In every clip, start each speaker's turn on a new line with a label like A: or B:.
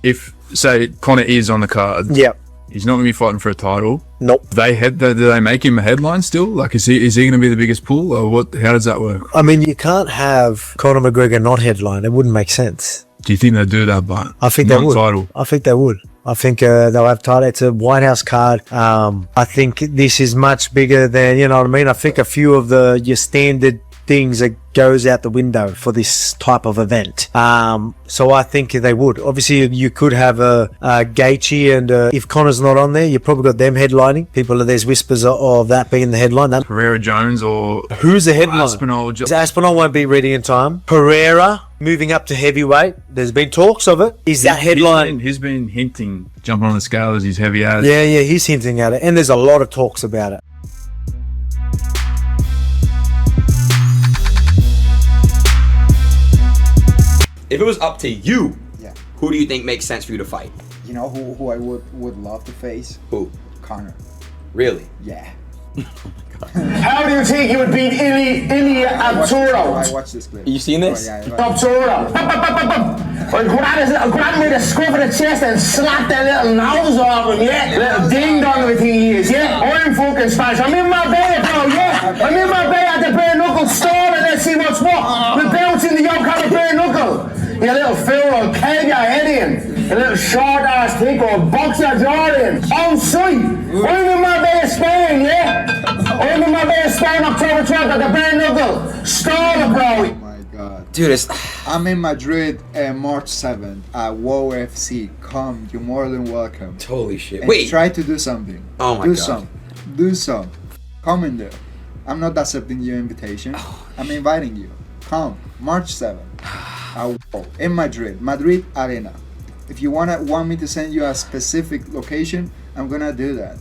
A: if say Conor is on the card, he's not going to be fighting for a title.
B: Nope.
A: Do they make him a headline still? Like, is he going to be the biggest pull, or what? How does that work?
B: I mean, you can't have Conor McGregor not headline. It wouldn't make sense.
A: Do you think they do that? But
B: I think they would.
A: Title.
B: I think they would. I think they'll have title. It's a White House card. I think this is much bigger than, you know what I mean? I think a few of your standard things that goes out the window for this type of event. So I think they would. Obviously, you could have a Gaethje, and if Conor's not on there, you probably got them headlining. There's whispers of that being the headline.
A: Pereira Jones or
B: who's the headline?
A: Aspinall
B: won't be ready in time. Pereira moving up to heavyweight. There's been talks of it. Is that headline?
A: He's been hinting, jumping on the scale as he's heavy as.
B: Yeah, he's hinting at it, and there's a lot of talks about it.
C: If it was up to you, who do you think makes sense for you to fight?
D: You know who I would love to face?
C: Who?
D: Conor.
C: Really?
D: Yeah.
E: How do you think you would beat Ilya Arturo?
D: I watched this clip.
C: You seen this?
E: Arturo. Grab me the scruff of the chest and slap that little nose off him, yeah? Little ding dong with he is, yeah? I'm fucking Spanish. I'm in my bed, bro, yeah? I'm in my bed at the bare knuckle store, and let's see what's what. We're bouncing the yoke on the bare knuckle. You little fool, I'll cave your head in. You little short ass thing, or box your jaw in. On sight. I'm in my bed of Spain, yeah? I'm in my bed of Spain, October 12th at the bare knuckle. Stall, bro.
D: Oh my god.
C: Dude,
D: I'm in Madrid March 7th at WoW FC. Come, you're more than welcome.
C: Holy shit.
D: And
C: wait.
D: Try to do something.
C: Oh my god.
D: Do some. Come in there. I'm not accepting your invitation. I'm inviting you. Come, March 7th. In Madrid Arena. If you want me to send you a specific location, I'm gonna do that.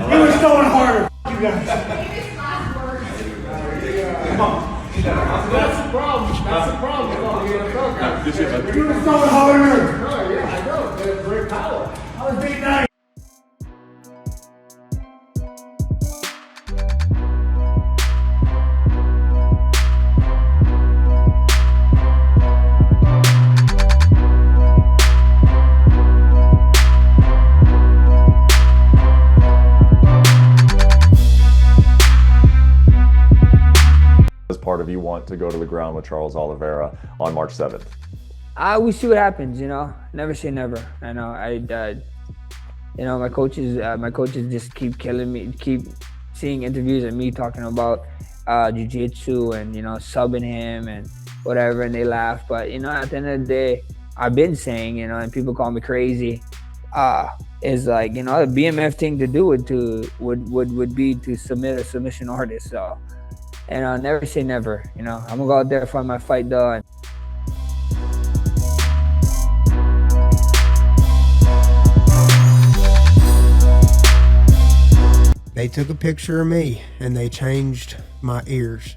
E: He was going harder. You guys. That's the problem. You was going harder. Oh, yeah, I know. There's great power. I was being nice.
F: Part of you want to go to the ground with Charles Oliveira on March 7th?
G: We see what happens, you know. Never say never. I know. You know, my coaches just keep killing me. Keep seeing interviews of me talking about jiu-jitsu and, you know, subbing him and whatever, and they laugh. But, you know, at the end of the day, I've been saying, you know, and people call me crazy. Is like, you know, the BMF thing to do would be to submit a submission artist. So. And I'll never say never, you know. I'm gonna go out there and find my fight done.
H: They took a picture of me and they changed my ears.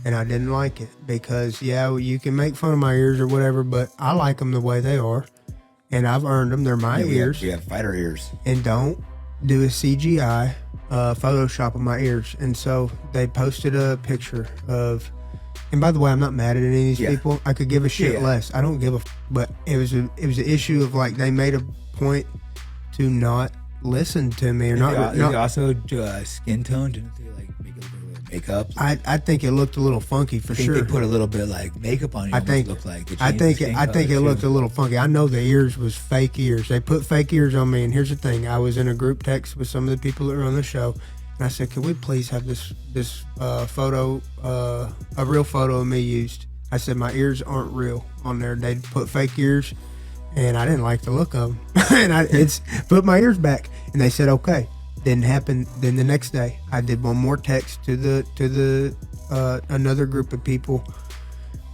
H: And I didn't like it because, yeah, you can make fun of my ears or whatever, but I like them the way they are. And I've earned them. They're my ears.
I: We have fighter ears.
H: And don't do a CGI Photoshop of my ears. And so they posted a picture of, and by the way, I'm not mad at any of these people. I could give a shit less. I don't give a but it was an issue of like they made a point to not listen to me or not.
I: They also do a skin tone. Didn't they like make it a little bit of makeup?
H: I think it looked a little funky for sure.
I: They put a little bit of like makeup on you.
H: I think it looked a little funky. I know the ears was fake ears. They put fake ears on me. And here's the thing: I was in a group text with some of the people that were on the show, and I said, "Can we please have this photo, a real photo of me used?" I said, "My ears aren't real on there. They put fake ears." And I didn't like the look of them. And I put my ears back. And they said, okay. Didn't happen. Then the next day, I did one more text to the another group of people,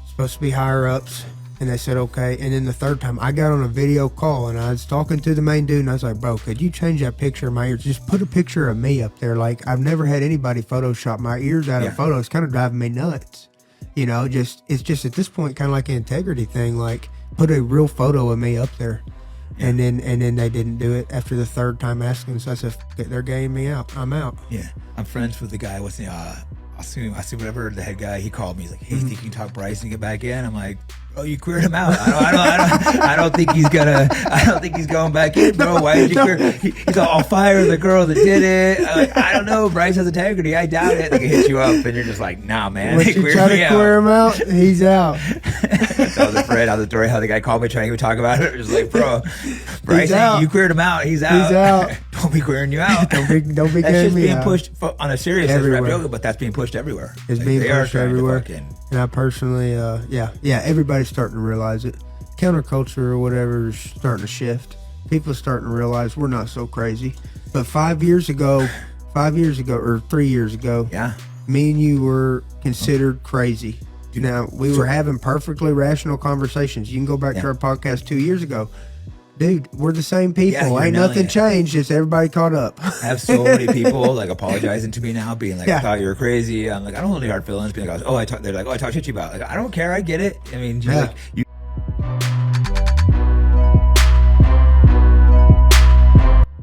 H: supposed to be higher ups. And they said, okay. And then the third time, I got on a video call and I was talking to the main dude. And I was like, bro, could you change that picture of my ears? Just put a picture of me up there. Like, I've never had anybody Photoshop my ears out of photos. It's kind of driving me nuts. You know, it's just at this point kind of like an integrity thing. Like, put a real photo of me up there. And then they didn't do it after the third time asking. So I said, they're getting me out. I'm out.
I: Yeah, I'm friends with the guy. What's the I see whatever the head guy. He called me. He's like, "Hey, think you can talk Bryce and get back in?" I'm like, "Oh, you cleared him out. I don't think he's gonna. I don't think he's going back in, bro. Why did you clear? He's all fire the girl that did it. I don't know. Bryce has integrity. I doubt it. They can hit you up, and you're just like, nah, man.
H: When
I: They
H: you
I: cleared
H: try
I: me
H: to
I: out.
H: clear him out, he's out.
I: I was afraid. I was afraid how the guy called me trying to talk about it. Just like, bro, Bryce,
H: out.
I: you cleared him out. He's out.
H: He's out.
I: Don't be clearing you out.
H: Don't be
I: That's
H: getting
I: just
H: me
I: being
H: out.
I: pushed on a serious
H: Everywhere.
I: rap yoga, but that's being pushed everywhere.
H: It's
I: Like,
H: being
I: they are
H: pushed
I: trying to
H: everywhere.
I: fucking-
H: And I personally, yeah, everybody's starting to realize it. Counterculture or whatever is starting to shift. People are starting to realize we're not so crazy. But 5 years ago, or 3 years ago,
I: Yeah.
H: me and you were considered crazy. Now, we were having perfectly rational conversations. You can go back to our podcast 2 years ago. Dude, we're the same people.
I: you're
H: Ain't
I: nailing
H: nothing
I: it.
H: changed. It's everybody caught up.
I: I have so many people like apologizing to me now, being like,
H: Yeah.
I: "I thought you were crazy." I'm like, "I don't hold any hard feelings." Being like, "Oh, they're like, oh, I talked shit to you about." Like, I don't care. I get it. I mean, just
H: Yeah.
I: like you.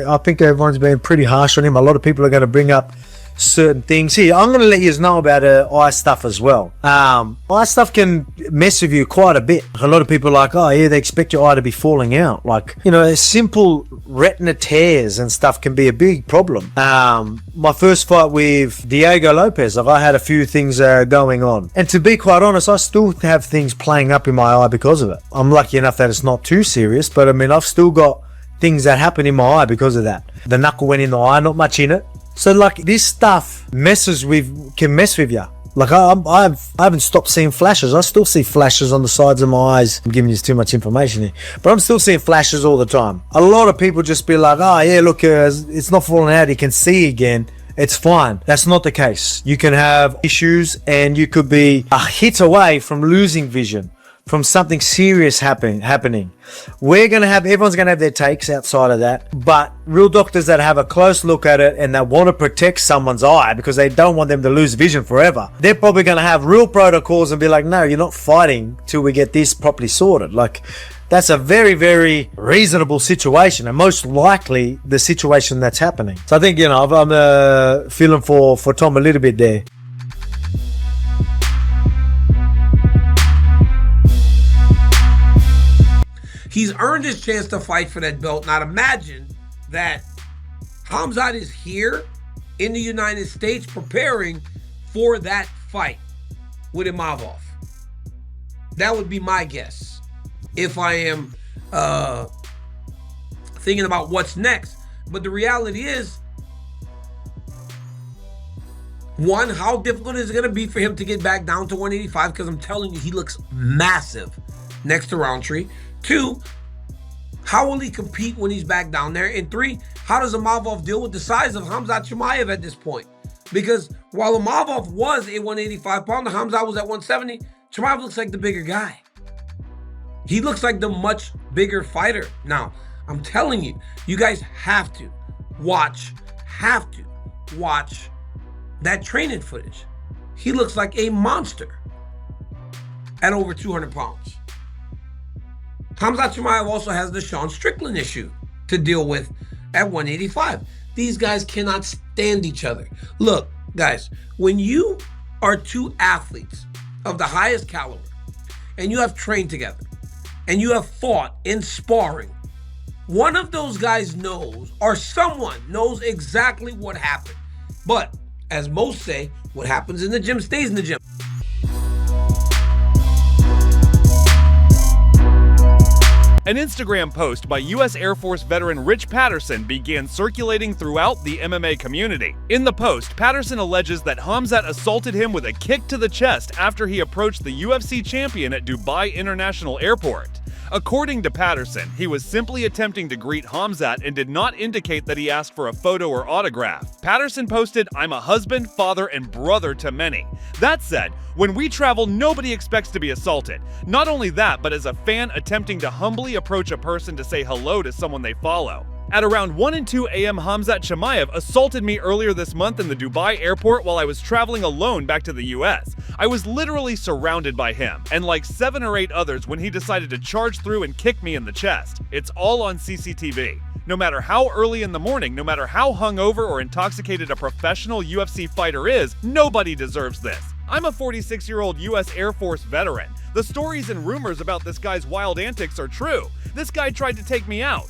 B: I think everyone's been pretty harsh on him. A lot of people are going to bring up certain things here. I'm going to let you know about eye stuff as well. Eye stuff can mess with you quite a bit. A lot of people are like, oh yeah, they expect your eye to be falling out. Like, you know, simple retina tears and stuff can be a big problem. My first fight with Diego Lopez, like, I had a few things going on. And to be quite honest, I still have things playing up in my eye because of it. I'm lucky enough that it's not too serious, but I meI''ve still got things that happen in my eye because of that. The knuckle went in the eye, not much in it. So like, this stuff can mess with you. Like, I haven't stopped seeing flashes. I still see flashes on the sides of my eyes. I'm giving you too much information here, but I'm still seeing flashes all the time. A lot of people just be like, oh yeah, look, it's not falling out, you can see again, it's fine. That's not the case. You can have issues and you could be a hit away from losing vision, from something serious happening. Everyone's gonna have their takes outside of that, but real doctors that have a close look at it and that want to protect someone's eye because they don't want them to lose vision forever, they're probably gonna have real protocols and be like, no, you're not fighting till we get this properly sorted. Like, that's a very, very reasonable situation, and most likely the situation that's happening. So I think, you know, I'm feeling for Tom a little bit there.
J: He's earned his chance to fight for that belt. Now imagine that Khamzat is here in the United States preparing for that fight with Imavov. That would be my guess if I am thinking about what's next. But the reality is, one, how difficult is it going to be for him to get back down to 185? Because I'm telling you, he looks massive next to Roundtree. 2, how will he compete when he's back down there? And 3, how does Imavov deal with the size of Khamzat Chimaev at this point? Because while Imavov was a 185-pounder, Khamzat was at 170, Chimaev looks like the bigger guy. He looks like the much bigger fighter. Now, I'm telling you, you guys have to watch that training footage. He looks like a monster at over 200 pounds. Khamzat Chimaev also has the Sean Strickland issue to deal with at 185. These guys cannot stand each other. Look, guys, when you are two athletes of the highest caliber and you have trained together and you have fought in sparring, one of those guys knows, or someone knows exactly what happened. But as most say, what happens in the gym stays in the gym.
K: An Instagram post by U.S. Air Force veteran Rich Patterson began circulating throughout the MMA community. In the post, Patterson alleges that Khamzat assaulted him with a kick to the chest after he approached the UFC champion at Dubai International Airport. According to Patterson, he was simply attempting to greet Khamzat and did not indicate that he asked for a photo or autograph. Patterson posted, "I'm a husband, father, and brother to many. That said, when we travel, nobody expects to be assaulted. Not only that, but as a fan attempting to humbly approach a person to say hello to someone they follow." At around 1 and 2 a.m., Khamzat Chimaev assaulted me earlier this month in the Dubai airport while I was traveling alone back to the US. I was literally surrounded by him, and like 7 or 8 others when he decided to charge through and kick me in the chest. It's all on CCTV. No matter how early in the morning, no matter how hungover or intoxicated a professional UFC fighter is, nobody deserves this. I'm a 46-year-old US Air Force veteran. The stories and rumors about this guy's wild antics are true. This guy tried to take me out.